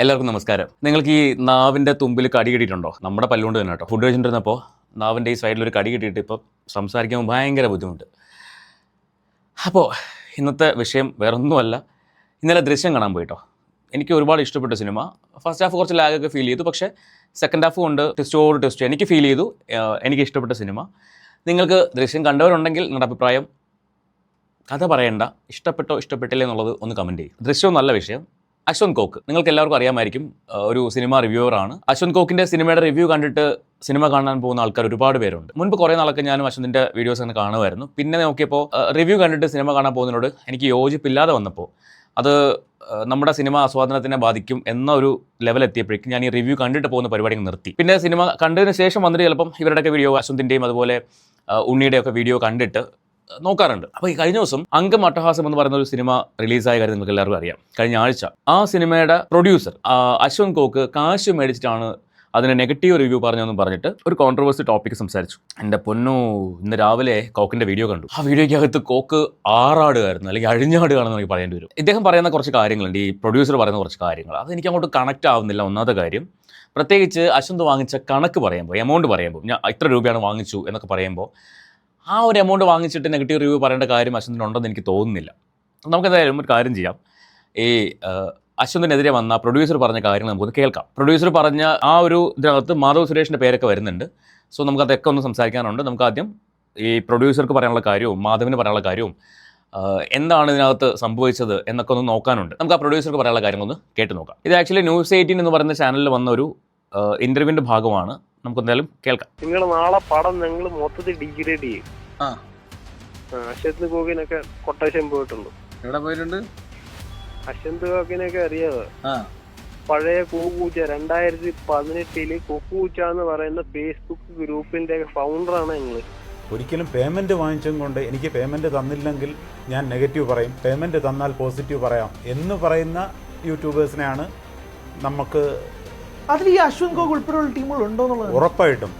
എല്ലാവർക്കും നമസ്കാരം. നിങ്ങൾക്ക് ഈ നാവിൻ്റെ തുമ്പിൽ കടി കിട്ടിയിട്ടുണ്ടോ? നമ്മുടെ പല്ലുകൊണ്ട് തന്നെ കേട്ടോ. ഫുഡ് കഴിച്ചിട്ടിരുന്നപ്പോൾ നാവിൻ്റെ ഈ സൈഡിലൊരു കടി കിട്ടിയിട്ട് ഇപ്പോൾ സംസാരിക്കുമ്പോൾ ഭയങ്കര ബുദ്ധിമുട്ട്. അപ്പോൾ ഇന്നത്തെ വിഷയം വേറൊന്നുമല്ല. ഇന്നലെ ദൃശ്യം കാണാൻ പോയിട്ടോ. എനിക്ക് ഒരുപാട് ഇഷ്ടപ്പെട്ട സിനിമ. ഫസ്റ്റ് ഹാഫ് കുറച്ച് ലാഗൊക്കെ ഫീൽ ചെയ്തു, പക്ഷേ സെക്കൻഡ് ഹാഫ് കൊണ്ട് ടെസ്റ്റോട് ടെസ്റ്റ് എനിക്ക് ഫീൽ ചെയ്തു. എനിക്ക് ഇഷ്ടപ്പെട്ട സിനിമ. നിങ്ങൾക്ക് ദൃശ്യം കണ്ടവരുണ്ടെങ്കിൽ നിങ്ങളുടെ അഭിപ്രായം കഥ പറയണ്ട, ഇഷ്ടപ്പെട്ടോ ഇഷ്ടപ്പെട്ടില്ല എന്നുള്ളത് ഒന്ന് കമൻറ്റ് ചെയ്യും. ദൃശ്യവും നല്ല വിഷയം. അശ്വന്ത് കോക്ക് നിങ്ങൾക്ക് എല്ലാവർക്കും അറിയാമായിരിക്കും, ഒരു സിനിമ റിവ്യൂവറാണ്. അശ്വന്ത് കോക്കിൻ്റെ സിനിമയുടെ റിവ്യൂ കണ്ടിട്ട് സിനിമ കാണാൻ പോകുന്ന ആൾക്കാർ ഒരുപാട് പേരുണ്ട്. മുൻപ് കുറേ നാളൊക്കെ ഞാനും അശ്വന്തിൻ്റെ വീഡിയോസ് അങ്ങനെ കാണുമായിരുന്നു. പിന്നെ നോക്കിയപ്പോൾ റിവ്യൂ കണ്ടിട്ട് സിനിമ കാണാൻ പോകുന്നതിനോട് എനിക്ക് യോജിപ്പില്ലാതെ വന്നപ്പോൾ അത് നമ്മുടെ സിനിമ ആസ്വാദനത്തിനെ ബാധിക്കും എന്ന ഒരു ലെവൽ എത്തിയപ്പോഴേക്കും ഞാൻ ഈ റിവ്യൂ കണ്ടിട്ട് പോകുന്ന പരിപാടി നിർത്തി. പിന്നെ സിനിമ കണ്ടതിന് ശേഷം വന്നിട്ട് ചിലപ്പം ഇവരുടെയൊക്കെ വീഡിയോ, അശ്വന്തിൻ്റെയും അതുപോലെ ഉണ്ണിയുടെയൊക്കെ വീഡിയോ കണ്ടിട്ട് നോക്കാറുണ്ട്. അപ്പോൾ ഈ കഴിഞ്ഞ ദിവസം അംഗം അട്ടഹാസം എന്ന് പറയുന്ന ഒരു സിനിമ റിലീസായ കാര്യം നിങ്ങൾക്ക് എല്ലാവർക്കും അറിയാം. കഴിഞ്ഞ ആഴ്ച ആ സിനിമയുടെ പ്രൊഡ്യൂസർ അശ്വന്ത് കോക്ക് കാശ് മേടിച്ചിട്ടാണ് അതിന് നെഗറ്റീവ് റിവ്യൂ പറഞ്ഞതെന്ന് പറഞ്ഞിട്ട് ഒരു കോൺട്രവേഴ്സി ടോപ്പിക് സംസാരിച്ചു. എൻ്റെ പൊന്നോ, ഇന്ന് രാവിലെ കോക്കിൻ്റെ വീഡിയോ കണ്ടു. ആ വീഡിയോയ്ക്കകത്ത് കോക്ക് ആറാടുകയായിരുന്നു, അല്ലെങ്കിൽ അഴിഞ്ഞാടുകയാണെന്ന് എനിക്ക് പറയേണ്ടി വരും. ഇദ്ദേഹം പറയുന്ന കുറച്ച് കാര്യങ്ങളുണ്ട്, ഈ പ്രൊഡ്യൂസർ പറയുന്ന കുറച്ച് കാര്യങ്ങൾ, അത് എനിക്ക് അങ്ങോട്ട് കണക്റ്റ് ആവുന്നില്ല. ഒന്നാമത്തെ കാര്യം, പ്രത്യേകിച്ച് അശ്വന്ത് വാങ്ങിച്ച കണക്ക് പറയുമ്പോൾ, എമൗണ്ട് പറയുമ്പോൾ, ഞാൻ ഇത്ര രൂപയാണ് വാങ്ങിച്ചു എന്നൊക്കെ പറയുമ്പോൾ ആ ഒരു എമൗണ്ട് വാങ്ങിച്ചിട്ട് നെഗറ്റീവ് റിവ്യൂ പറയേണ്ട കാര്യം അശ്വന്തിനുണ്ടെന്ന് എനിക്ക് തോന്നുന്നില്ല. നമുക്ക് എന്തായാലും ഒരു കാര്യം ചെയ്യാം. ഈ അശ്വന്തിനെതിരെ വന്ന പ്രൊഡ്യൂസർ പറഞ്ഞ കാര്യങ്ങൾ നമുക്കൊന്ന് കേൾക്കാം. പ്രൊഡ്യൂസർ പറഞ്ഞ ആ ഒരു ഇതിനകത്ത് മാധവ് സുരേഷിൻ്റെ പേരൊക്കെ വരുന്നുണ്ട്. സോ നമുക്കതൊക്കെ ഒന്ന് സംസാരിക്കാനുണ്ട്. നമുക്ക് ആദ്യം ഈ പ്രൊഡ്യൂസർക്ക് പറയാനുള്ള കാര്യവും മാധവിന് പറയാനുള്ള കാര്യവും എന്താണ് ഇതിനകത്ത് സംഭവിച്ചത് എന്നൊക്കെ ഒന്ന് നോക്കാനുണ്ട്. നമുക്ക് ആ പ്രൊഡ്യൂസർക്ക് പറയാനുള്ള കാര്യങ്ങളൊന്ന് കേട്ട് നോക്കാം. ഇത് ആക്ച്വലി ന്യൂസ് 18 എന്ന് പറയുന്ന ചാനലിൽ വന്ന ഒരു ഇൻ്റർവ്യൂവിൻ്റെ ഭാഗമാണ്. നമുക്ക് എന്തായാലും കേൾക്കാം. നിങ്ങൾ നാളെ പടം നിങ്ങൾ മൊത്തത്തിൽ ഡിഗ്രേഡ് ചെയ്യും. അശ്വന്ത് കോക്കിനൊക്കെ കൊട്ടേഷൻ പോയിട്ടുണ്ട്. എവിടെ പോയിട്ടുണ്ട്? അശ്വന്ത് കോക്കിനൊക്കെ അറിയാവോ? പഴയ കൂപ്പൂച്ച 2018 കുപ്പൂച്ച എന്ന് പറയുന്ന ഫേസ്ബുക്ക് ഗ്രൂപ്പിന്റെ ഫൗണ്ടറാണ് ഞങ്ങള്. ഒരിക്കലും പേയ്മെന്റ് വാങ്ങിച്ചും കൊണ്ട് എനിക്ക് പേയ്മെന്റ് തന്നില്ലെങ്കിൽ ഞാൻ നെഗറ്റീവ് പറയും, പേയ്മെന്റ് തന്നാൽ പോസിറ്റീവ് പറയാം എന്ന് പറയുന്ന യൂട്യൂബേഴ്സിനെയാണ് നമുക്ക്. അതിൽ ഈ അശ്വന്ത് കോക്ക് ഉൾപ്പെടെയുള്ള ടീമുകൾ ഉണ്ടോ എന്നുള്ളത് ഉറപ്പായിട്ടും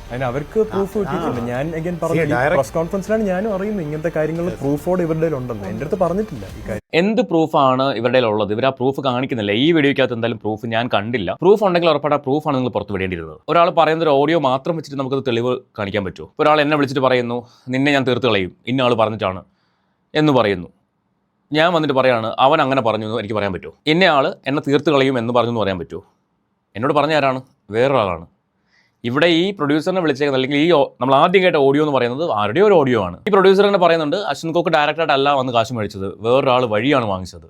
അതിന് അവർക്ക് പ്രൂഫ് കിട്ടിയിട്ടുണ്ട്. ഞാൻ അഗൈൻ പറഞ്ഞു, പ്രസ് കോൺഫറൻസിലാണ് ഞാനും അറിയുന്നത് ഇങ്ങനത്തെ കാര്യങ്ങൾ പ്രൂഫോട് ഇവരുടെ ഉണ്ടെന്ന്. എൻ്റെ അടുത്ത് പറഞ്ഞിട്ടില്ല ഈ കാര്യം. എന്ത് പ്രൂഫാണ് ഇവരുടെ ഉള്ളത്? ഇവർ ആ പ്രൂഫ് കാണിക്കുന്നില്ല. ഈ വീഡിയോയ്ക്കകത്ത് എന്തായാലും പ്രൂഫ് ഞാൻ കണ്ടില്ല. പ്രൂഫ് ഉണ്ടെങ്കിൽ ഉറപ്പായിട്ട് ആ പ്രൂഫാണ് നിങ്ങൾ പുറത്ത് വിടേണ്ടിയിരുന്നത്. ഒരാൾ പറയുന്ന ഒരു ഓഡിയോ മാത്രം വെച്ചിട്ട് നമുക്കത് തെളിവ് കാണിക്കാൻ പറ്റുമോ? ഒരാൾ എന്നെ വിളിച്ചിട്ട് പറയുന്നു, നിന്നെ ഞാൻ തീർത്ത് കളയും, ഇന്ന ആൾ പറഞ്ഞിട്ടാണ് എന്ന് പറയുന്നു. ഞാൻ വന്നിട്ട് പറയാണ്, അവൻ അങ്ങനെ പറഞ്ഞു എന്ന് എനിക്ക് പറയാൻ പറ്റുമോ? ഇന്ന ആൾ എന്നെ തീർത്ത് കളയും എന്ന് പറഞ്ഞു എന്ന് പറയാൻ പറ്റുമോ? എന്നോട് പറഞ്ഞ ആരാണ്? വേറൊരാളാണ്. ഇവിടെ ഈ പ്രൊഡ്യൂസറിനെ വിളിച്ചേക്കുന്നത്, അല്ലെങ്കിൽ ഈ നമ്മൾ ആദ്യം കേട്ട ഓഡിയോ എന്ന് പറയുന്നത് ആരുടെയോ ഒരു ഓഡിയോ ആണ്. ഈ പ്രൊഡ്യൂസർ തന്നെ പറയുന്നുണ്ട്, അശ്വന്ത് കോക്ക് ഡയറക്റ്റായിട്ട് അല്ല വന്ന് കാശ് മേടിച്ചത്, വേറൊരാൾ വഴിയാണ് വാങ്ങിച്ചത്.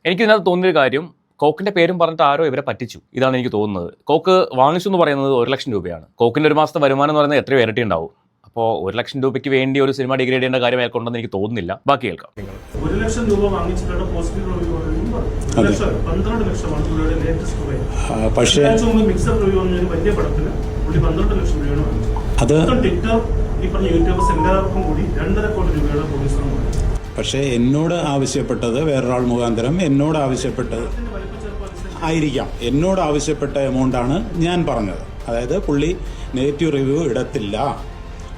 എനിക്ക് ഇതിനകത്ത് തോന്നിയൊരു കാര്യം, കോക്കിൻ്റെ പേരും പറഞ്ഞിട്ട് ആരോ ഇവരെ പറ്റിച്ചു. ഇതാണ് എനിക്ക് തോന്നുന്നത്. കോക്ക് വാങ്ങിച്ചു എന്ന് പറയുന്നത് 1 ലക്ഷം രൂപയാണ്. കോക്കിൻ്റെ ഒരു മാസത്തെ വരുമാനം എന്ന് പറയുന്നത് എത്രയോ ഇരട്ടി ഉണ്ടാവും. അപ്പോൾ 1 ലക്ഷം രൂപയ്ക്ക് വേണ്ടി ഒരു സിനിമ ഡിഗ്രേഡ് ചെയ്യേണ്ട കാര്യം അയാൾക്കുണ്ടെന്ന് എനിക്ക് തോന്നുന്നില്ല. ബാക്കി കേൾക്കാം. 1 ലക്ഷം രൂപ വാങ്ങിച്ചിട്ടുള്ള പോസിറ്റീവ് റിവ്യൂ 12 ലക്ഷമാണ് പുള്ളിയുടെ ലേറ്റസ്റ്റ് റിവ്യൂ. പക്ഷേ മിക്സഡ് റിവ്യൂ എന്നൊരു വലിയ പടത്തിന് പുള്ളി 12 ലക്ഷം രൂപയാണ് വാങ്ങിച്ചത്. ട്വിറ്റർ ഈ പറഞ്ഞ യൂട്യൂബേഴ്സ് എല്ലാവർക്കും കൂടി 2.5 കോടി രൂപയുടെ പ്രൊഡ്യൂസറും വാങ്ങിച്ചത്. പക്ഷേ എന്നോട് ആവശ്യപ്പെട്ടത് വേറൊരാൾ മുഖാന്തരം എന്നോട് ആവശ്യപ്പെട്ടത് ആയിരിക്കാം. എന്നോട് ആവശ്യപ്പെട്ട എമൗണ്ടാണ് ഞാൻ പറഞ്ഞത്. അതായത് പുള്ളി നെഗറ്റീവ് റിവ്യൂ ഇടത്തില്ല,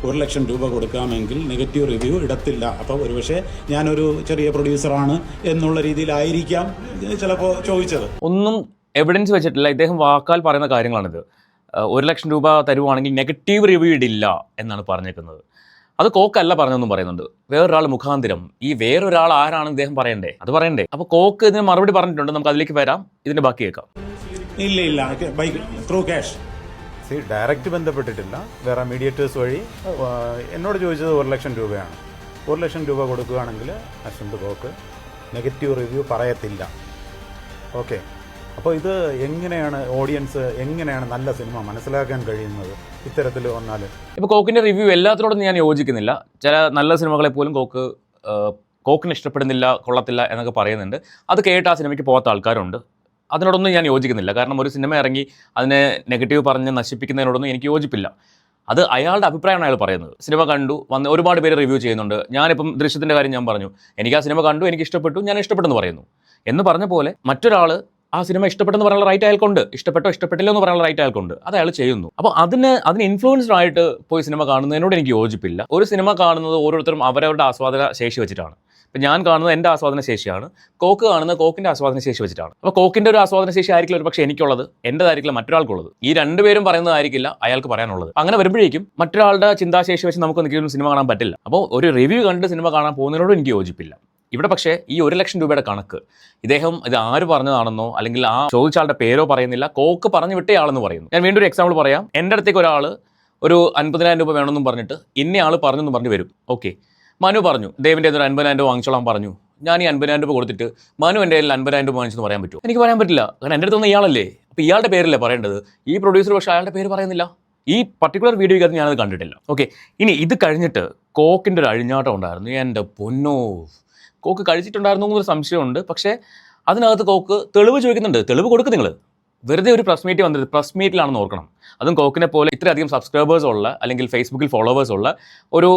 1 ലക്ഷം രൂപ കൊടുക്കാമെങ്കിൽ നെഗറ്റീവ് റിവ്യൂ ഇടത്തില്ല. അപ്പോൾ ഒരുപക്ഷെ ഞാനൊരു ചെറിയ പ്രൊഡ്യൂസറാണ് എന്നുള്ള രീതിയിലായിരിക്കാം ചിലപ്പോൾ ചോദിച്ചത്. ഒന്നും എവിഡൻസ് വെച്ചിട്ടില്ല. ഇദ്ദേഹം വാക്കാൽ പറയുന്ന കാര്യങ്ങളാണിത്. 1 ലക്ഷം രൂപ തരുവാണെങ്കിൽ നെഗറ്റീവ് റിവ്യൂ ഇടില്ല എന്നാണ് പറഞ്ഞേക്കുന്നത്. അത് കോക്കല്ല പറഞ്ഞതെന്നും പറയുന്നുണ്ട്. വേറൊരാൾ മുഖാന്തരം. ഈ വേറൊരാൾ ആരാണ് ഇദ്ദേഹം പറയണ്ടേ? അത് പറയണ്ടേ? അപ്പോൾ കോക്ക് ഇതിന് മറുപടി പറഞ്ഞിട്ടുണ്ട്. നമുക്ക് അതിലേക്ക് വരാം. ഇതിന്റെ ബാക്കി കേൾക്കാം. ഇല്ല ബൈ ത്രൂ ക്യാഷ്. ഡയറക്റ്റ് ബന്ധപ്പെട്ടിട്ടില്ല, വേറെ മീഡിയേറ്റേഴ്സ് വഴി എന്നോട് ചോദിച്ചത് 1 ലക്ഷം രൂപയാണ്. 1 ലക്ഷം രൂപ കൊടുക്കുകയാണെങ്കിൽ അശ്വന്ത് കോക്ക് നെഗറ്റീവ് റിവ്യൂ പറയത്തില്ല. ഓക്കെ, അപ്പോൾ ഇത് എങ്ങനെയാണ് ഓഡിയൻസ്, എങ്ങനെയാണ് നല്ല സിനിമ മനസ്സിലാക്കാൻ കഴിയുന്നത് ഇത്തരത്തിൽ വന്നാൽ? ഇപ്പോൾ കോക്കിൻ്റെ റിവ്യൂ എല്ലാത്തിനോടൊന്നും ഞാൻ യോജിക്കുന്നില്ല. ചില നല്ല സിനിമകളെ പോലും കോക്കിന് ഇഷ്ടപ്പെടുന്നില്ല, കൊള്ളത്തില്ല എന്നൊക്കെ പറയുന്നുണ്ട്. അത് കേട്ട് ആ സിനിമയ്ക്ക് പോകാത്ത ആൾക്കാരുണ്ട്. അതിനോടൊന്നും ഞാൻ യോജിക്കുന്നില്ല. കാരണം ഒരു സിനിമ ഇറങ്ങി അതിനെ നെഗറ്റീവ് പറഞ്ഞ് നശിപ്പിക്കുന്നതിനോടൊന്നും എനിക്ക് യോജിപ്പില്ല. അത് അയാളുടെ അഭിപ്രായമാണ് അയാൾ പറയുന്നത്. സിനിമ കണ്ടു വന്ന് ഒരുപാട് പേര് റിവ്യൂ ചെയ്യുന്നുണ്ട്. ഞാനിപ്പം ദൃശ്യത്തിൻ്റെ കാര്യം ഞാൻ പറഞ്ഞു, എനിക്ക് ആ സിനിമ കണ്ടു, എനിക്ക് ഇഷ്ടപ്പെട്ടു, ഞാൻ ഇഷ്ടപ്പെട്ടെന്ന് പറയുന്നു. എന്ന് പറഞ്ഞ പോലെ മറ്റൊരാൾ ആ സിനിമ ഇഷ്ടപ്പെട്ടെന്ന് പറയാനുള്ള റൈറ്റ് അയാൾക്കുണ്ട്, ഇഷ്ടപ്പെട്ടോ ഇഷ്ടപ്പെട്ടില്ല എന്ന് പറയാനുള്ള റൈറ്റ് അയാൾക്കുണ്ട്. അത് അയാൾ ചെയ്യുന്നു. അപ്പോൾ അതിന് ഇൻഫ്ലുവൻസ്ഡ് ആയിട്ട് പോയി സിനിമ കാണുന്നതിനോട് എനിക്ക് യോജിപ്പില്ല. ഒരു സിനിമ കാണുന്നത് ഓരോരുത്തരും അവരവരുടെ ആസ്വാദന ശേഷി വെച്ചിട്ടാണ്. ഇപ്പം ഞാൻ കാണുന്നത് എൻ്റെ ആസ്വാദന ശേഷിയാണ്, കോക്ക് കാണുന്നത് കോക്കിൻ്റെ ആസ്വാദന ശേഷി വെച്ചിട്ടാണ്. അപ്പോൾ കോക്കിൻ്റെ ഒരു ആസ്വാദന ശേഷി ആയിരിക്കില്ല ഒരു പക്ഷേ എനിക്കുള്ളത്, എൻ്റെതായിരിക്കില്ല മറ്റൊരാൾക്കുള്ളത്. ഈ രണ്ടുപേരും പറയുന്നതായിരിക്കില്ല അയാൾക്ക് പറയാനുള്ളത്. അങ്ങനെ വരുമ്പോഴേക്കും മറ്റൊരാളുടെ ചിന്താശേഷി വെച്ച് നമുക്ക് ഒരിക്കലും സിനിമ കാണാൻ പറ്റില്ല. അപ്പോൾ ഒരു റിവ്യൂ കണ്ട് സിനിമ കാണാൻ പോകുന്നതിനോട് എനിക്ക് യോജിപ്പില്ല. ഇവിടെ പക്ഷേ ഈ 1 ലക്ഷം രൂപയുടെ കണക്ക് ഇദ്ദേഹം ഇത് ആര് പറഞ്ഞതാണെന്നോ അല്ലെങ്കിൽ ആ ചോദിച്ച ആളുടെ പേരോ പറയുന്നില്ല, കോക്ക് പറഞ്ഞു വിട്ടയാളെന്ന് പറയുന്നു. ഞാൻ വീണ്ടും ഒരു എക്സാമ്പിൾ പറയാം. എൻ്റെ അടുത്തേക്ക് ഒരാൾ ഒരു 50,000 രൂപ വേണമെന്നും പറഞ്ഞിട്ട് ഇന്നയാൾ പറഞ്ഞെന്ന് പറഞ്ഞ് വരും. ഓക്കെ, മനു പറഞ്ഞു ദേവിൻ്റെ ഒരു 50,000 രൂപ വാങ്ങിച്ചോളാൻ പറഞ്ഞു. ഞാൻ ഈ 50,000 രൂപ കൊടുത്തിട്ട് മനു എൻ്റെ കയ്യിൽ 50,000 രൂപ വാങ്ങിച്ചെന്ന് പറയാൻ പറ്റുമോ? എനിക്ക് പറയാൻ പറ്റില്ല. കാരണം എൻ്റെ അടുത്തൊന്നും ഇയാളല്ലേ, അപ്പോൾ ഇയാളുടെ പേരല്ലേ പറയേണ്ടത്. ഈ പ്രൊഡ്യൂസർ പക്ഷേ അയാളുടെ പേര് പറയുന്നില്ല. ഈ പർട്ടിക്കുലർ വീഡിയോയ്ക്കകത്ത് ഞാനത് കണ്ടിട്ടില്ല. ഓക്കെ, ഇനി ഇത് കഴിഞ്ഞിട്ട് കോക്കിൻ്റെ ഒരു അഴിഞ്ഞാട്ടം ഉണ്ടായിരുന്നു. എൻ്റെ പൊന്നോ, കോക്ക് കഴിച്ചിട്ടുണ്ടായിരുന്നു എന്നൊരു സംശയമുണ്ട്. പക്ഷേ അതിനകത്ത് കോക്ക് തെളിവ് ചോദിക്കുന്നുണ്ട്. തെളിവ് കൊടുക്കും നിങ്ങൾ. വെറുതെ ഒരു പ്രസ് മീറ്റ് വന്നിട്ട് പ്രസ് മീറ്റിലാണെന്ന് ഓർക്കണം. അതും കോക്കിനെ പോലെ ഇത്രയധികം സബ്സ്ക്രൈബേഴ്സ് ഉള്ള അല്ലെങ്കിൽ ഫേസ്ബുക്കിൽ ഫോളോവേഴ്സ് ഉള്ള ഒരു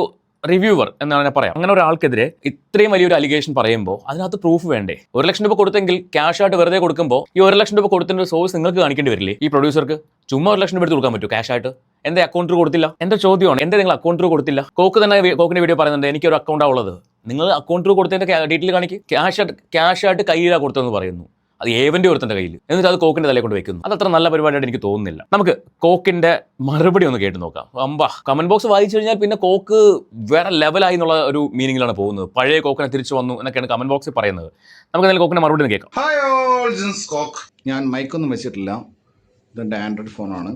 റിവ്യൂവർ എന്നാണ് ഞാൻ പറയാം. അങ്ങനെ ഒരാൾക്കെതിരെ ഇത്രയും വലിയൊരു അലിഗേഷൻ പറയുമ്പോൾ അതിനകത്ത് പ്രൂഫ് വേണ്ടേ? 1 ലക്ഷം രൂപ കൊടുത്തെങ്കിൽ ക്യാഷ് ആയിട്ട് വെറുതെ കൊടുക്കുമ്പോൾ ഈ 1 ലക്ഷം രൂപ കൊടുത്തതിൻ്റെ സോഴ്സ് നിങ്ങൾക്ക് കാണിക്കേണ്ടി വരില്ലേ? ഈ പ്രൊഡ്യൂസർക്ക് ചുമ്മാ 1 ലക്ഷം രൂപ എടുത്ത് കൊടുക്കാൻ പറ്റുമോ ക്യാഷ് ആയിട്ട്? എൻ്റെ അക്കൗണ്ട് കൊടുത്തില്ല. എൻ്റെ ചോദ്യമാണ്, എൻ്റെ നിങ്ങൾ അക്കൗണ്ട് കൊടുത്തില്ല. കോക്ക് തന്നെ കോക്കിൻ്റെ വീഡിയോ പറയുന്നുണ്ട് എനിക്കൊരു അക്കൗണ്ടാണ് ഉള്ളത്. നിങ്ങൾ അക്കൗണ്ട് കൊടുത്തതിൻ്റെ ഡീറ്റെയിൽ കാണിക്കും. ക്യാഷ് ആയിട്ട് കയ്യിലാണ് കൊടുത്തതെന്ന് പറയുന്നു. അത് ഏവൻ്റെ ഒരുത്തൻ്റെ കയ്യിൽ, എന്നിട്ട് അത് കോക്കിൻ്റെ തലയിൽ കൊണ്ട് വെക്കുന്നു. അത് അത്ര നല്ല പരിപാടിയായിട്ട് എനിക്ക് തോന്നുന്നില്ല. നമുക്ക് കോക്കിൻ്റെ മറുപടി ഒന്ന് കേട്ട് നോക്കാം. കമന്റ് ബോക്സ് വായിച്ചു കഴിഞ്ഞാൽ പിന്നെ കോക്ക് വേറെ ലെവലായി എന്നുള്ള ഒരു മീനിങ്ങിലാണ് പോകുന്നത്. പഴയ കോക്കിനെ തിരിച്ചു വന്നു എന്നൊക്കെയാണ് കമന്റ് ബോക്സിൽ പറയുന്നത്. നമുക്ക് എന്തായാലും കോക്കിൻ്റെ മറുപടി ഒന്ന് കേൾക്കാം. ഹായ് ഓൾ, ജിൻസ് കോക്ക്. ഞാൻ മൈക്കൊന്നും വെച്ചിട്ടില്ല, ഇതെൻ്റെ ആൻഡ്രോയിഡ് ഫോണാണ്.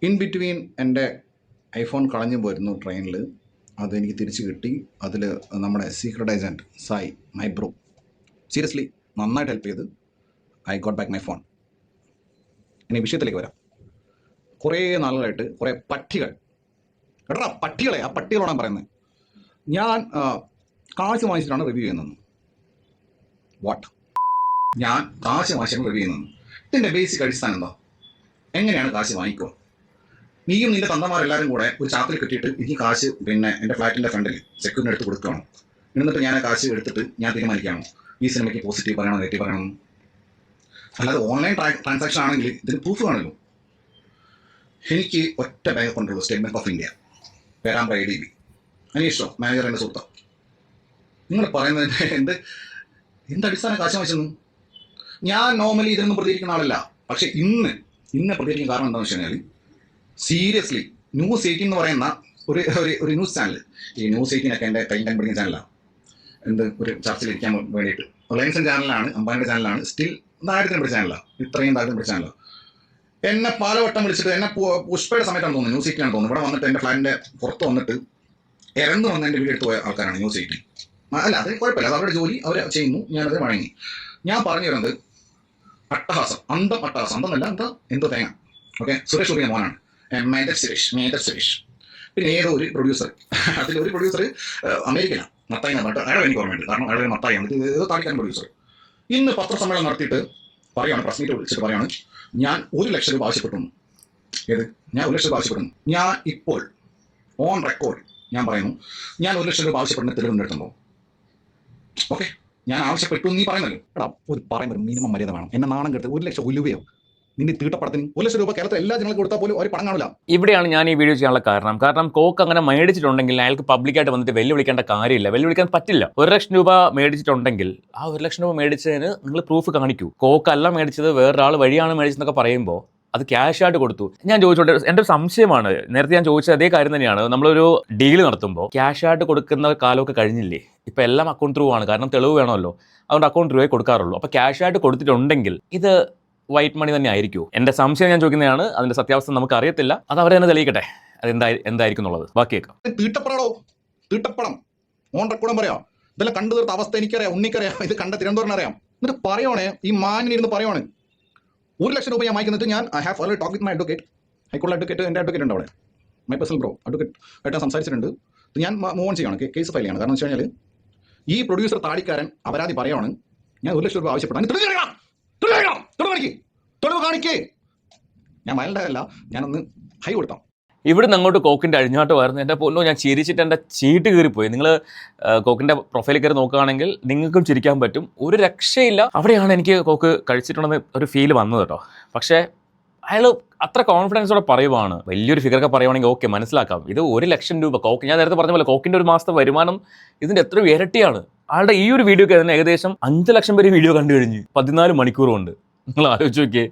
ഇൻ ബിറ്റ്വീൻ എൻ്റെ ഐഫോൺ കളഞ്ഞു പോയിരുന്നു ട്രെയിനിൽ, അതെനിക്ക് തിരിച്ച് കിട്ടി. അതിൽ നമ്മുടെ secret agent Sai, my bro, seriously നന്നായിട്ട് ഹെൽപ്പ് ചെയ്ത് I got back my phone. ഇനി വിഷയത്തിലേക്ക് വരാം. കുറേ നാളുകളായിട്ട് കുറേ പട്ടികൾ, കേട്ടോ പട്ടികളെ, ആ പട്ടികളോടാണ് പറയുന്നത്. ഞാൻ കാശ് വാങ്ങിച്ചിട്ടാണ് റിവ്യൂ ചെയ്യുന്നത്. വാട്ട്? ഞാൻ കാശ് വാങ്ങിച്ചാണ് റിവ്യൂ ചെയ്യുന്നത്. ഇതിൻ്റെ ബേസിക് അടിസ്ഥാനം എന്താ? എങ്ങനെയാണ് കാശ് വാങ്ങിക്കുക? നീയും നിന്റെ തന്തമാരെല്ലാവരും കൂടെ ഒരു ചാക്കിൽ കെട്ടിയിട്ട് എനിക്ക് കാശ് പിന്നെ എൻ്റെ ഫ്ലാറ്റിൻ്റെ ഫ്രണ്ടിൽ സെക്യൂരിറ്റി എടുത്ത് കൊടുക്കുകയാണ്. എന്നിട്ട് ഞാൻ ആ കാശ് എടുത്തിട്ട് ഞാൻ തീരുമാനിക്കുകയാണ് ഈ സിനിമയ്ക്ക് പോസിറ്റീവ് പറയണോ നെഗറ്റീവ് പറയണം. അല്ലാതെ ഓൺലൈൻ ട്രാൻസാക്ഷൻ ആണെങ്കിൽ ഇതിന് പ്രൂഫ് കാണുമല്ലോ. എനിക്ക് ഒറ്റ ബാങ്ക് അക്കൗണ്ടുള്ളൂ, state bank of India, Perambra ADB. അനീഷോ മാനേജർ എൻ്റെ സുഹൃത്താണ്. നിങ്ങൾ പറയുന്നത് എന്ത് അടിസ്ഥാന കാശ് വാങ്ങിച്ചെന്നു? ഞാൻ നോർമലി ഇതൊന്നും പ്രതികരിക്കുന്ന ആളല്ല. പക്ഷേ ഇന്ന് പ്രതികരിക്കുന്ന കാരണം എന്താണെന്ന് വെച്ച് കഴിഞ്ഞാൽ സീരിയസ്ലി ന്യൂസ് 18 എന്ന് പറയുന്ന ഒരു ന്യൂസ് ചാനൽ, ഈ ന്യൂസ് 18 എൻ്റെ കൈ പഠിക്കുന്ന ചാനലാണ്. ഒരു ചർച്ചയിലിരിക്കാൻ വേണ്ടിയിട്ട് റിലയൻസ് ചാനലാണ്, അംബാനിയുടെ ചാനലാണ്, സ്റ്റിൽ ദാരിദ്ര്യം പിടിച്ച ചാനലാണ്, ഇത്രയും ദാരിദ്ര്യം പിടിച്ച ചാനലാണ്. എന്നെ പലവട്ടം വിളിച്ചിട്ട്, എന്നെ പുഷ്പയുടെ സമയത്താണ് തോന്നുന്നു, ന്യൂസ് 18 തോന്നുന്നു, ഇവിടെ വന്നിട്ട് എൻ്റെ ഫ്ലാറ്റിൻ്റെ പുറത്ത് വന്നിട്ട് ഇറന്ന് വന്ന് എൻ്റെ വീട് എടുത്ത് പോയ ആൾക്കാരാണ് ന്യൂസ് 18. അല്ല, അത് കുഴപ്പമില്ല, അത് അവരുടെ ജോലി, അവർ ചെയ്യുന്നു, ഞാനത് വഴങ്ങി. ഞാൻ പറഞ്ഞു വരുന്നത് അട്ടഹാസം, അട്ടഹാസം, അന്തന്നല്ല, എന്തോ തേങ്ങ. ഓക്കെ, സുരേഷ് ഗോപിയുടെ മോനാണ്, മേജർ സുരേഷ്. പിന്നെ ഏതോ ഒരു പ്രൊഡ്യൂസർ, അതിലൊരു പ്രൊഡ്യൂസർ അമേരിക്കയിലാണ്, മത്തായി എന്ന് പറഞ്ഞിട്ട്, അയാളെ എനിക്ക് ഓർമ്മയുണ്ട്, കാരണം അയാളെ മത്തായിയാണ്, ഇത് ഏതോ താടിക്കാൻ പ്രൊഡ്യൂസർ. ഇന്ന് പത്രസമ്മേളനം നടത്തിയിട്ട് പറയാണ്, പ്രസ് മീറ്റ് വിളിച്ചിട്ട് പറയാണ്, ഞാൻ 1 ലക്ഷം രൂപ ആവശ്യപ്പെട്ടു. ഞാൻ 1 ലക്ഷം രൂപ ആവശ്യപ്പെടുന്നു. ഞാൻ ഇപ്പോൾ ഓൺ റെക്കോർഡ് ഞാൻ പറയുന്നു, ഞാൻ 1 ലക്ഷം രൂപ ആവശ്യപ്പെടുന്ന തെളിവുണ്ടെടുത്തുണ്ടോ? ഓക്കെ, ഞാൻ ആവശ്യപ്പെട്ടു നീ പറയുന്നല്ലോ. എടാ, ഒരു പറയുമ്പോൾ മിനിമം മര്യാദ വേണം. എന്നെ നാണം കെടുത്ത് 1 ലക്ഷം ഉലുവയോ നിന്റെ തീട്ടപ്പടത്തിന് 1 ലക്ഷം രൂപ കേരളത്തിൽ എല്ലാ ജനങ്ങൾക്ക് കൊടുത്താൽ പോലും ഒരു പണം കാണില്ല. ഇവിടെയാണ് ഞാൻ ഈ വീഡിയോ ചെയ്യാനുള്ള കാരണം കോക്ക് അങ്ങനെ മേടിച്ചിട്ടുണ്ടെങ്കിൽ അയാൾക്ക് പബ്ലിക്കായിട്ട് വന്നിട്ട് വെല്ലുവിളിക്കേണ്ട കാര്യമില്ല, വെല്ലുവിളിക്കാൻ പറ്റില്ല. 1 ലക്ഷം രൂപ മേടിച്ചിട്ടുണ്ടെങ്കിൽ ആ 1 ലക്ഷം രൂപ മേടിച്ചതിന് നിങ്ങൾ പ്രൂഫ് കാണിക്കൂ. കോക്ക് അല്ല മേടിച്ചത്, വേറൊരാൾ വഴിയാണ് മേടിച്ചതെന്നൊക്കെ പറയുമ്പോൾ അത് ക്യാഷ് ആയിട്ട് കൊടുത്തു. ഞാൻ ചോദിച്ചോട്ടെ, എൻ്റെ ഒരു സംശയമാണ്, നേരത്തെ ഞാൻ ചോദിച്ച അതേ കാര്യം തന്നെയാണ്. നമ്മളൊരു ഡീൽ നടത്തുമ്പോൾ ക്യാഷ് ആയിട്ട് കൊടുക്കുന്ന കാലമൊക്കെ കഴിഞ്ഞില്ലേ? ഇപ്പം എല്ലാം അക്കൗണ്ട് ത്രൂ ആണ്, കാരണം തെളിവ് വേണമല്ലോ, അതുകൊണ്ട് അക്കൗണ്ട് ത്രൂവേ കൊടുക്കാറുള്ളൂ. അപ്പോൾ ക്യാഷ് ആയിട്ട് കൊടുത്തിട്ടുണ്ടെങ്കിൽ ഇത് വൈറ്റ് മണി തന്നെ ആയിരിക്കുമോ? എൻ്റെ സംശയം ഞാൻ ചോദിക്കുന്നതാണ്. അതിൻ്റെ സത്യാവസ്ഥ നമുക്ക് അറിയത്തില്ല, അത് അവരെ തന്നെ തെളിയിക്കട്ടെ എന്തായിരിക്കും എന്നുള്ളത്. ബാക്കി കേൾക്കാം. തീട്ടപ്പടം ഓൺ റെക്കോർഡും പറയാം, ഇതെല്ലാം കണ്ടു തീർത്ത അവസ്ഥ എനിക്കറിയാം, ഉണ്ണിക്കറിയാം, ഇത് കണ്ട തിരുവനന്തപുരം അറിയാം. എന്നിട്ട് പറയുവാണേ, ഈ മാനിനിരുന്ന് പറയുവാണ് 1 ലക്ഷം രൂപ ഞാൻ വാങ്ങിക്കുന്നത്. ഞാൻ I have already talk with my advocate, ഹൈക്കോടതി അഡ്വക്കേറ്റ്, എൻ്റെ അഡ്വക്കേറ്റ് ഉണ്ട് അവിടെ, മൈ പേഴ്സണൽ ബ്രോ അഡ്വക്കേറ്റ് ആയിട്ട് സംസാരിച്ചിട്ടുണ്ട്. ഞാൻ മൂവ് ഓൺ ചെയ്യണം, കേസ് ഫയൽ ചെയ്യണം. കാരണം വെച്ച് കഴിഞ്ഞാൽ ഈ പ്രൊഡ്യൂസർ താടിക്കാരൻ അപരാധി പറയുവാണ്, ഞാൻ 1 ലക്ഷം രൂപ ആവശ്യപ്പെട്ടു. തെളിവ് കാണിക്കേ. ഞാൻ മൈൽഡല്ല, ഞാനൊന്ന് ഹൈ കൊടുത്താം. ഇവിടുന്ന് അങ്ങോട്ട് കോക്കിൻ്റെ അഴിഞ്ഞാട്ടമായിരുന്നു. എൻ്റെ പൊന്നോ, ഞാൻ ചിരിച്ചിട്ട് എൻ്റെ ചീട്ട് കീറിപ്പോയി. നിങ്ങൾ കോക്കിൻ്റെ പ്രൊഫൈലിൽ കയറി നോക്കുകയാണെങ്കിൽ നിങ്ങൾക്കും ചിരിക്കാൻ പറ്റും, ഒരു രക്ഷയില്ല. അവിടെയാണ് എനിക്ക് കോക്ക് കഴിച്ചിട്ടുണ്ടെന്ന് ഒരു ഫീൽ വന്നത് കേട്ടോ. പക്ഷേ അയാൾ അത്ര കോൺഫിഡൻസോടെ പറയുവാണ്, വലിയൊരു ഫിഗറൊക്കെ പറയുവാണെങ്കിൽ ഓക്കെ മനസ്സിലാക്കാം. ഇത് 1 ലക്ഷം രൂപ കോക്ക്, ഞാൻ നേരത്തെ പറഞ്ഞ പോലെ കോക്കിൻ്റെ ഒരു മാസത്തെ വരുമാനം ഇതിൻ്റെ എത്ര ഇരട്ടിയാണ്. ആളുടെ ഈ ഒരു വീഡിയോക്ക് തന്നെ ഏകദേശം 5 ലക്ഷം പേര് വീഡിയോ കണ്ടു കഴിഞ്ഞു 14 മണിക്കൂർ കൊണ്ട്. നിങ്ങൾ ആലോചിച്ച് നോക്കിയേ,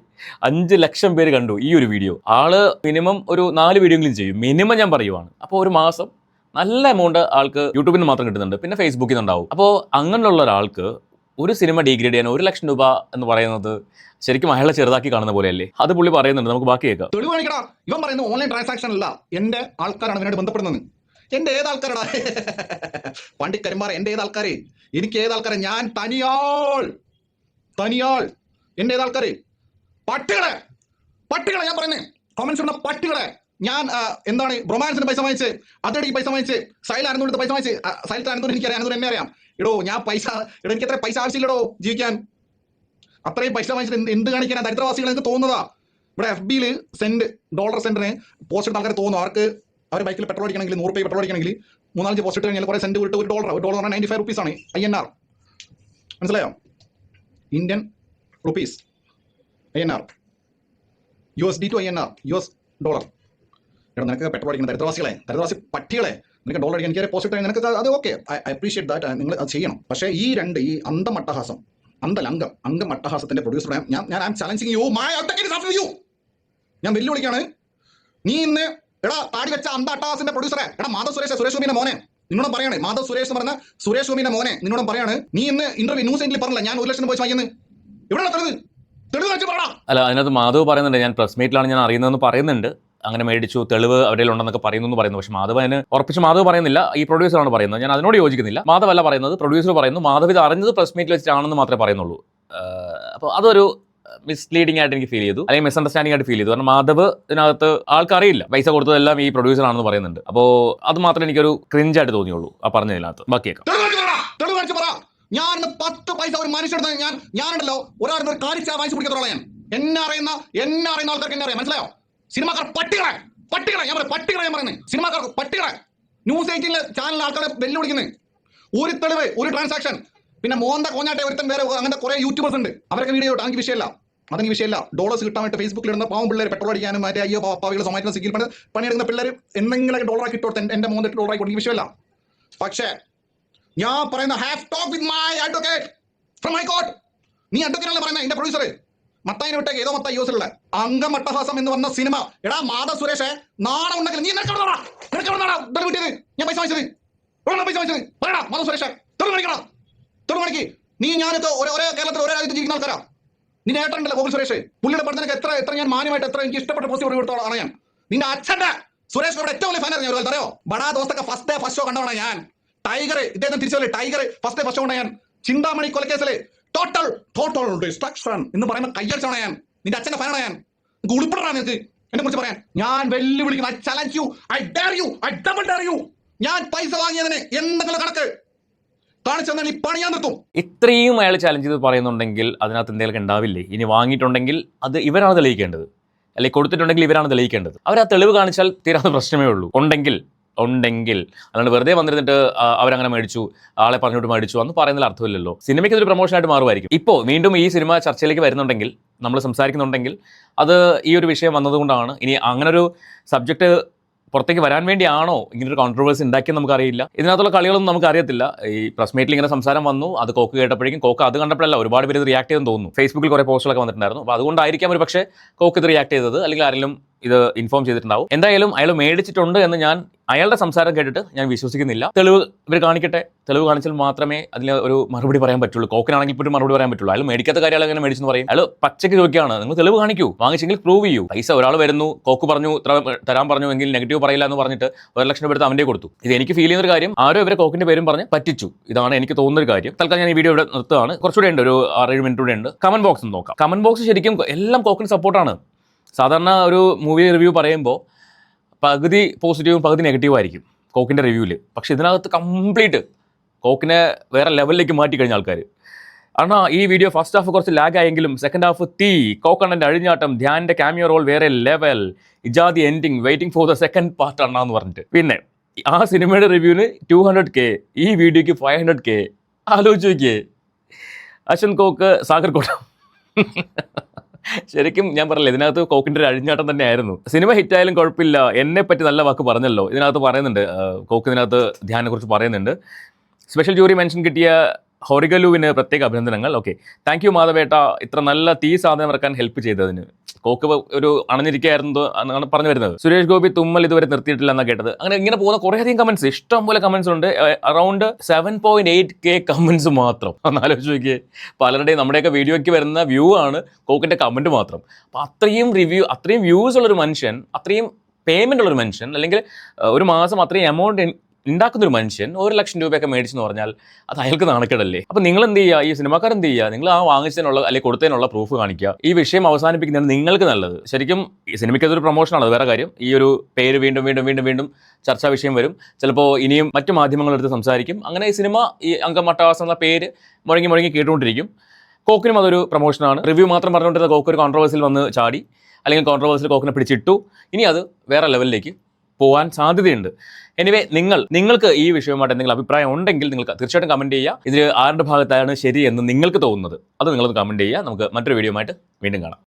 5 ലക്ഷം പേര് കണ്ടു ഈ ഒരു വീഡിയോ. ആള് മിനിമം ഒരു 4 വീഡിയോയെങ്കിലും ചെയ്യും, മിനിമം ഞാൻ പറയുവാണ്. അപ്പോൾ ഒരു മാസം നല്ല എമൗണ്ട് ആൾക്ക് യൂട്യൂബിൽ നിന്ന് മാത്രം കിട്ടുന്നുണ്ട്, പിന്നെ ഫേസ്ബുക്കിൽ നിന്നുണ്ടാവും. അപ്പോൾ അങ്ങനെയുള്ള ഒരാൾക്ക് ഒരു സിനിമ ഡീഗ്രേഡ് ചെയ്യാൻ 1 ലക്ഷം രൂപ എന്ന് പറയുന്നത് ശരിക്കും അയാളെ ചെറുതാക്കി കാണുന്ന പോലെയല്ലേ? അത് പുള്ളി പറയുന്നുണ്ട്, നമുക്ക് ബാക്കി കേൾക്കാം. തെളിവ് കാണിക്കടാ. ഇവൻ പറയുന്നത് ഓൺലൈൻ ട്രാൻസാക്ഷൻ അല്ല, എന്റെ ആൾക്കാരാണ് ഇവനായിട്ട് ബന്ധപ്പെടുന്നത്. എന്റെ ഏത് ആൾക്കാരടാ? പണ്ടിക്കരന്മാർ, എന്റെ ഏത് ആൾക്കാരെ? എനിക്ക് ഏത് ആൾക്കാരെ? ഞാൻ തനിയാൾ. എന്റെ ഏത് ആൾക്കാരെ? പട്ടികളെ ഞാൻ പറയുന്നത്. കോമൻസ് ഉള്ള പട്ടികളെ. ഞാൻ എന്താണ് ബ്രൊമാൻസിന് പൈസ വാങ്ങിച്ച്, അതടിക്ക് പൈസ വാങ്ങിച്ച്, സൈൽ ആനന്ദോട് പൈസ വാങ്ങിച്ച്. സൈൽ ആനന്ദോട് എനിക്കറിയാം, ആനന്ദോട് എന്നെ അറിയാം. ഞാൻ പൈസ എനിക്ക് എത്ര പൈസ ആവശ്യമില്ലടോ ജീവിക്കാൻ. അത്രയും പൈസ വാങ്ങിച്ചിട്ട് എന്ത് കാണിക്കാനാ? ദരിദ്രവാസികൾ എനിക്ക് തോന്നുന്നതാ. ഇവിടെ FBയിൽ $1 സെന്റിന് പോസ്റ്റ് ഇട്ട ആൾക്കാർ തോന്നുന്നു. അവർ ബൈക്കിൽ പെട്രോൾ അടിക്കണമെങ്കിൽ 100 രൂപ പെട്രോൾ അടിക്കണമെങ്കിൽ 3-4 പോസ്റ്റ് ഇട്ട് കഴിഞ്ഞാൽ കുറേ സെന്റ് വിട്ട് $1 95 റുപ്പീസാണ് INR. മനസ്സിലായോ? Indian rupees INR, USD to INR, US dollar. എടാ നിനക്ക് പെട്രോൾ അടിക്കണം, ദരിദ്രവാസി പട്ടികളെ, നിനക്ക് ഡോളർ അടിക്കാൻ എനിക്ക് പോസ്റ്റ് ഇട്ട് നിനക്ക് അത് ഓക്കെ, ഐ അപ്രീഷിയേറ്റ് ദാറ്റ്, നിങ്ങൾ അത് ചെയ്യണം. പക്ഷേ ഈ അന്തമട്ടഹാസം, അംഗമട്ടഹാസത്തിന്റെ പ്രൊഡ്യൂസർ ഞാൻ ചലഞ്ചിങ് യു, ഞാൻ വെല്ലുവിളിക്കാണ്. നീ ഇന്ന് എടാ താടി വെച്ച അട്ടഹാസിന്റെ പ്രൊഡ്യൂസറെ, എടാ മാധവ് സുരേഷ് ഗോപിന്റെ മോനെ, നിന്നോടും പറയാണ്. മാധവ് സുരേഷ് എന്ന് പറഞ്ഞ സുരേഷ് ഗോപിന്റെ മോനെ നിന്നോടും പറയാണ്. നീ ഇന്ന് ഇന്റർവ്യൂ ന്യൂസ് എങ്കിലും പറഞ്ഞില്ല ഞാൻ 1 ലക്ഷം പോയി വാങ്ങിയെന്ന്. ഇവിടെ അല്ല, അതിനകത്ത് മാധവ് പറയുന്നുണ്ട്, ഞാൻ പ്രസ് മീറ്റിലാണ് ഞാൻ അറിയുന്നതെന്ന് പറയുന്നുണ്ട്. അങ്ങനെ മേടിച്ചു, തെളിവ് അവരുടെ ഉണ്ടെന്നൊക്കെ പറയുന്നു. പക്ഷേ മാധവ് അതിന് ഉറപ്പിച്ച് മാധവ് പറയുന്നില്ല, ഈ പ്രൊഡ്യൂസറാണ് പറയുന്നത്. ഞാൻ അതിനോട് യോജിക്കുന്നില്ല. മാധവ് അല്ല പറയുന്നത്, പ്രൊഡ്യൂസർ പറയുന്നു. മാധവ് ഇത് അറിഞ്ഞത് പ്രസ് മീറ്റിൽ വെച്ചിട്ടാണെന്ന് മാത്രമേ പറയുന്നുള്ളൂ. അപ്പോൾ അതൊരു മിസ്ലീഡിംഗ് ആയിട്ട് എനിക്ക് ഫീൽ ചെയ്തു, അല്ലെങ്കിൽ മിസ്അണ്ടർസ്റ്റാൻഡിംഗ് ആയിട്ട് ഫീൽ ചെയ്തു. കാരണം മാധവ് ഇതിനകത്ത് ആൾക്കറിയില്ല, പൈസ കൊടുത്തതെല്ലാം ഈ പ്രൊഡ്യൂസറാണെന്ന് പറയുന്നുണ്ട്. അപ്പോൾ അത് മാത്രമേ എനിക്കൊരു ക്രിഞ്ചായിട്ട് തോന്നിയുള്ളൂ ആ പറഞ്ഞതിനകത്ത്. ബാക്കിയേക്കാം. ഞാൻ 10 പൈസ ഒരു മനുഷ്യരുടെ ഞാനുണ്ടല്ലോ ഒരാളുടെ ഒരു കാര്യം വാങ്ങിച്ചു പിടിക്കത്തോളാം. ഞാൻ എന്നെ അറിയുന്ന ആൾക്കാർക്ക് എന്നെ അറിയാം. മനസ്സിലായോ? സിനിമാക്കാർ പട്ടികളെ ഞാൻ പറയുന്നത് സിനിമാക്കാർക്ക് പട്ടികളെ. ന്യൂസ് 18 ചാനലിൽ ആൾക്കാരെ വെല്ലുവിളിക്കുന്നത്. ഒരു തെളിവ്, ഒരു ട്രാൻസാക്ഷൻ. പിന്നെ മോന്ത കോഞ്ഞാട്ടെ ഒരുത്തൻ വേറെ അങ്ങനത്തെ കുറെ യൂട്യൂബേഴ്സ് ഉണ്ട്, അവരൊക്കെ വീഡിയോ ഇട്ട്. എനിക്ക് വിഷയമല്ല. ഡോളേഴ്സ് കിട്ടാൻ വേണ്ടി ഫേസ്ബുക്കിൽ ഇടുന്ന പാവം പിള്ളേർ പെട്രോൾ അടിക്കാനും മറ്റേ അയ്യോ പാവികൾ സൊമാറ്റോ സ്വിഗ്ഗിയിൽ പണിയെടുക്കുന്ന പിള്ളേർ എന്തെങ്കിലും $1 ഇട്ടോട്ടെ, എന്റെ $8 കൊടുക്കും, വിഷയമല്ല. പക്ഷേ ഞാൻ പറയുന്ന have talk with my advocate from high court. നീ അഡ്വക്കേറ്റ് അല്ലേ പറയുന്നത്, എന്റെ പ്രൊഡ്യൂസർ മത്തായിനെ വിട്ടേക്ക്. ഏതോ മത്തായി യൂസിലുള്ള അംഗമട്ടഹാസം എന്ന് പറഞ്ഞ സിനിമ. എടാ മാധവ് സുരേഷ്, നാണം ഉണ്ടെങ്കിൽ നീ കിട്ടിയത് ഞാൻ പൈസ വാങ്ങിച്ചത് പറയടാ. മാധവ് സുരേഷ് തെളിവ് കാണിക്ക്. നീ ഞാനൊക്കെ ഒരേ കേരളത്തിൽ ഒരേ രാജ്യത്ത് ജീവിക്കുന്ന ആൾക്കാരാ. നിന്റെ ഏട്ടനുണ്ടല്ലോ ഗോകുൽ സുരേഷ്, പുള്ളിയുടെ പഠനത്തിനൊക്കെ എത്ര ഞാൻ മാന്യമായിട്ട് എനിക്ക് ഇഷ്ടപ്പെട്ട പോസ്റ്റ് കൊടുത്തോളാണ് ഞാൻ. നിന്റെ അച്ഛന്റെ സുരേഷ് ഗോപിയുടെ ഏറ്റവും വലിയ ഫാൻ അറിയാം, അറിയോ? ബടാ ദോസ്തൊക്കെ ഫസ്റ്റ് ഷോ കണ്ടവണ ഞാൻ. ടൈഗർ, ഇദ്ദേഹം തിരിച്ചല്ലേ ടൈഗർ ഫസ്റ്റ് ഷോ കണ്ട ഞാൻ. ചിന്താമണി കൊലക്കേസിലെ ടോട്ടൽ ഡിസ്ട്രക്ഷൻ എന്ന് പറയുന്ന കയ്യടിച്ചാണ് ഞാൻ. നിന്റെ അച്ഛന്റെ ഫാനാണ് ഞാൻ. ഉൾപ്പെടാണ് നിനക്ക് എന്നെ കുറിച്ച് പറയാൻ. ഞാൻ വെല്ലുവിളിക്കുന്നു. I challenge you, I dare you, I double dare you. ഞാൻ പൈസ വാങ്ങിയതിന് എന്തെങ്കിലും കണക്ക് കാണിച്ചെന്നാൽ ഈ പണി ഞാൻ നിർത്തും. ഇത്രയും അയാൾ ചലഞ്ച് ചെയ്ത് പറയുന്നുണ്ടെങ്കിൽ അതിനകത്ത് എന്തെങ്കിലും ഉണ്ടാവില്ലേ? ഇനി വാങ്ങിയിട്ടുണ്ടെങ്കിൽ അത് ഇവരാണ് തെളിയിക്കേണ്ടത്, അല്ലെങ്കിൽ കൊടുത്തിട്ടുണ്ടെങ്കിൽ ഇവരാണ് തെളിയിക്കേണ്ടത്. അവർ ആ തെളിവ് കാണിച്ചാൽ തീരാത്ത പ്രശ്നമേ ഉള്ളൂ. ഉണ്ടെങ്കിൽ അല്ലാണ്ട് വെറുതെ വന്നിരുന്നിട്ട് അവരങ്ങനെ മേടിച്ചു, ആളെ പറഞ്ഞിട്ട് മേടിച്ചു എന്ന് പറയുന്നതിൽ അർത്ഥമില്ലല്ലോ. സിനിമയ്ക്ക് ഇതൊരു പ്രൊമോഷനായിട്ട് മാറുമായിരിക്കും. ഇപ്പോൾ വീണ്ടും ഈ സിനിമ ചർച്ചയിലേക്ക് വരുന്നുണ്ടെങ്കിൽ, നമ്മൾ സംസാരിക്കുന്നുണ്ടെങ്കിൽ, അത് ഈ ഒരു വിഷയം വന്നതുകൊണ്ടാണ്. ഇനി അങ്ങനൊരു സബ്ജക്റ്റ് പുറത്തേക്ക് വരാൻ വേണ്ടിയാണോ ഇങ്ങനൊരു കോൺട്രവേഴ്സി ഉണ്ടാക്കിയെന്ന് നമുക്കറിയില്ല. ഇതിനകത്തുള്ള കളികളൊന്നും നമുക്കറിയത്തില്ല. ഈ പ്രസ് മീറ്റിൽ ഇങ്ങനെ സംസാരം വന്നു, അത് കോക്ക് കേട്ടപ്പോഴേക്കും, കോക്ക് അത് കണ്ടപ്പോഴല്ല ഒരുപാട് പേര് ഇത് റിയാക്ട് ചെയ്തെന്ന് തോന്നുന്നു. ഫേസ്ബുക്കിൽ കുറേ പോസ്റ്റുകളൊക്കെ വന്നിട്ടുണ്ടായിരുന്നു. അപ്പോൾ അതുകൊണ്ടായിരിക്കാം ഒരു പക്ഷേ കോക്ക് ഇത് റിയാക്ട് ചെയ്തത്, അല്ലെങ്കിൽ ആരെങ്കിലും ഇത് ഇൻഫോം ചെയ്തിട്ടുണ്ടാവും. എന്തായാലും അയാൾ മേടിച്ചിട്ടുണ്ട് എന്ന് ഞാൻ അയാളുടെ സംസാരം കേട്ടിട്ട് ഞാൻ വിശ്വസിക്കുന്നില്ല. തെളിവ് ഇവർ കാണിക്കട്ടെ. തെളിവ് കാണിച്ചാൽ മാത്രമേ അതിന് ഒരു മറുപടി പറയാൻ പറ്റുള്ളൂ. കോക്കിനാണെങ്കിൽ ഇപ്പോൾ ഒരു മറുപടി പറയാൻ പറ്റുള്ളൂ. അയാൾ മേടിക്കാത്ത കാര്യം അയാൾ എങ്ങനെ മേടിച്ചെന്ന് പറയും? അയാൾ പച്ചയ്ക്ക് ചോദിക്കുകയാണ്, നിങ്ങൾ തെളിവ് കാണിക്കൂ, വാങ്ങിച്ചെങ്കിൽ പ്രൂവ് ചെയ്യൂ. പൈസ ഒരാൾ വരുന്നു, കോക്ക് പറഞ്ഞു തരാൻ പറഞ്ഞു എങ്കിൽ നെഗറ്റീവ് പറയില്ല എന്ന് പറഞ്ഞിട്ട് 1 ലക്ഷം രൂപ എടുത്ത് അവൻ്റെ കൊടുത്തു. ഇത് എനിക്ക് ഫീൽ ചെയ്യുന്ന ഒരു കാര്യം, ആരോ ഇവരെ കോക്കിന്റെ പേരും പറഞ്ഞ് പറ്റിച്ചു. ഇതാണ് എനിക്ക് തോന്നുന്ന ഒരു കാര്യം. തൽക്കാലം ഞാൻ ഈ വീഡിയോ ഇവിടെ നിർത്തുകയാണ്. കുറച്ചുകൂടെ ഉണ്ട്, ഒരു 6-7 മിനിറ്റ് കൂടെ ഉണ്ട്. കമന്റ് ബോക്സ് നോക്കാം. കമന്റ് ബോക്സ് ശരിക്കും എല്ലാം കോക്കിന് സപ്പോർട്ടാണ്. സാധാരണ ഒരു മൂവി റിവ്യൂ പറയുമ്പോൾ പകുതി പോസിറ്റീവും പകുതി നെഗറ്റീവും ആയിരിക്കും കോക്കിൻ്റെ റിവ്യൂവിൽ. പക്ഷേ ഇതിനകത്ത് കംപ്ലീറ്റ് കോക്കിനെ വേറെ ലെവലിലേക്ക് മാറ്റി കഴിഞ്ഞ ആൾക്കാർ. കാരണം ഈ വീഡിയോ ഫസ്റ്റ് ഹാഫ് കുറച്ച് ലാഗ് ആയെങ്കിലും സെക്കൻഡ് ഹാഫ് കോക്കണ്ണൻ്റെ അഴിഞ്ഞാട്ടം, ധ്യാനിൻ്റെ ക്യാമിയോ റോൾ വേറെ ലെവൽ, ഇജാദി ending, waiting for the second part അണ്ണാന്ന് പറഞ്ഞിട്ട്. പിന്നെ ആ സിനിമയുടെ റിവ്യൂവിന് 200K, ഈ വീഡിയോയ്ക്ക് 500K. ആലോചിച്ച് നോക്കിയേ. അശ്വന്ത് കോക്ക്, സാഗർ കോട്ടം. ശരിക്കും ഞാൻ പറഞ്ഞില്ല, ഇതിനകത്ത് കോക്കിൻ്റെ ഒരു അഴിഞ്ഞാട്ടം തന്നെയായിരുന്നു. സിനിമ ഹിറ്റായാലും കുഴപ്പമില്ല, എന്നെ പറ്റി നല്ല വാക്ക് പറഞ്ഞല്ലോ. ഇതിനകത്ത് പറയുന്നുണ്ട്, കോക്ക് ഇതിനകത്ത് ധ്യാനെ കുറിച്ച് പറയുന്നുണ്ട്. സ്പെഷ്യൽ ജൂറി മെൻഷൻ കിട്ടിയ ഹോറിഗലുവിന് പ്രത്യേക അഭിനന്ദനങ്ങൾ. ഓക്കെ, താങ്ക് യു മാധവേട്ട, ഇത്ര നല്ല തീ സാധനം ഇറക്കാൻ ഹെൽപ്പ് ചെയ്തതിന്. കോക്ക് ഒരു അണഞ്ഞിരിക്കുകയായിരുന്നു എന്നാണ് പറഞ്ഞു വരുന്നത്. സുരേഷ് ഗോപി തുമ്മൽ ഇതുവരെ നിർത്തിയിട്ടില്ല എന്നാണ് കേട്ടത്. അങ്ങനെ ഇങ്ങനെ പോകുന്ന കുറേയധികം കമന്റ്സ്, ഇഷ്ടം പോലെ കമന്റ്സ് ഉണ്ട്. അറൗണ്ട് 7.8K കമന്റ്സ് മാത്രം. ഒന്നാലോചിച്ച് നോക്കിയേ, പലരുടെയും നമ്മുടെയൊക്കെ വീഡിയോയ്ക്ക് വരുന്ന വ്യൂ ആണ് കോക്കിന്റെ കമന്റ് മാത്രം. അപ്പം അത്രയും വ്യൂസ് ഉള്ളൊരു മനുഷ്യൻ, അത്രയും പേയ്മെന്റ് ഉള്ളൊരു മനുഷ്യൻ, അല്ലെങ്കിൽ ഒരു മാസം അത്രയും എമൗണ്ട് ഉണ്ടാക്കുന്നൊരു മനുഷ്യൻ 1 ലക്ഷം രൂപയൊക്കെ മേടിച്ചെന്ന് പറഞ്ഞാൽ അത് അയാൾക്ക് നാണക്കേടല്ലേ? അപ്പം നിങ്ങൾ എന്ത് ചെയ്യുക, ഈ സിനിമാക്കാർ എന്ത് ചെയ്യുക, നിങ്ങൾ ആ വാങ്ങിച്ചതിനുള്ള അല്ലെങ്കിൽ കൊടുത്തതിനുള്ള പ്രൂഫ് കാണിക്കുക. ഈ വിഷയം അവസാനിപ്പിക്കുന്നതാണ് നിങ്ങൾക്ക് നല്ലത്. ശരിക്കും ഈ സിനിമയ്ക്ക് അതൊരു പ്രൊമോഷനാണ്, അത് വേറെ കാര്യം. ഈ ഒരു പേര് വീണ്ടും ചർച്ചാ വിഷയം വരും. ചിലപ്പോൾ ഇനിയും മറ്റു മാധ്യമങ്ങളെടുത്ത് സംസാരിക്കും. അങ്ങനെ ഈ സിനിമ, ഈ അങ്കമട്ടവാസം എന്ന പേര് മുഴങ്ങി കേട്ടുകൊണ്ടിരിക്കും. കോക്കിനും അതൊരു പ്രൊമോഷനാണ്. റിവ്യൂ മാത്രം പറഞ്ഞുകൊണ്ടിരുന്ന കോക്ക് ഒരു കോൺട്രവേഴ്സിൽ വന്ന് ചാടി, അല്ലെങ്കിൽ കോൺട്രവേഴ്സിൽ കോക്കിനെ പിടിച്ചിട്ടു. ഇനി അത് വേറെ ലെവലിലേക്ക് പോകാൻ സാധ്യതയുണ്ട്. എനിവേ, നിങ്ങൾക്ക് ഈ വിഷയവുമായിട്ട് എന്തെങ്കിലും അഭിപ്രായം ഉണ്ടെങ്കിൽ നിങ്ങൾക്ക് തീർച്ചയായിട്ടും കമൻറ്റ് ചെയ്യുക. ഇതിൽ ആരുടെ ഭാഗത്താണ് ശരി എന്ന് നിങ്ങൾക്ക് തോന്നുന്നത് അത് നിങ്ങളൊന്ന് കമൻറ്റ് ചെയ്യുക. നമുക്ക് മറ്റൊരു വീഡിയോ ആയിട്ട് വീണ്ടും കാണാം.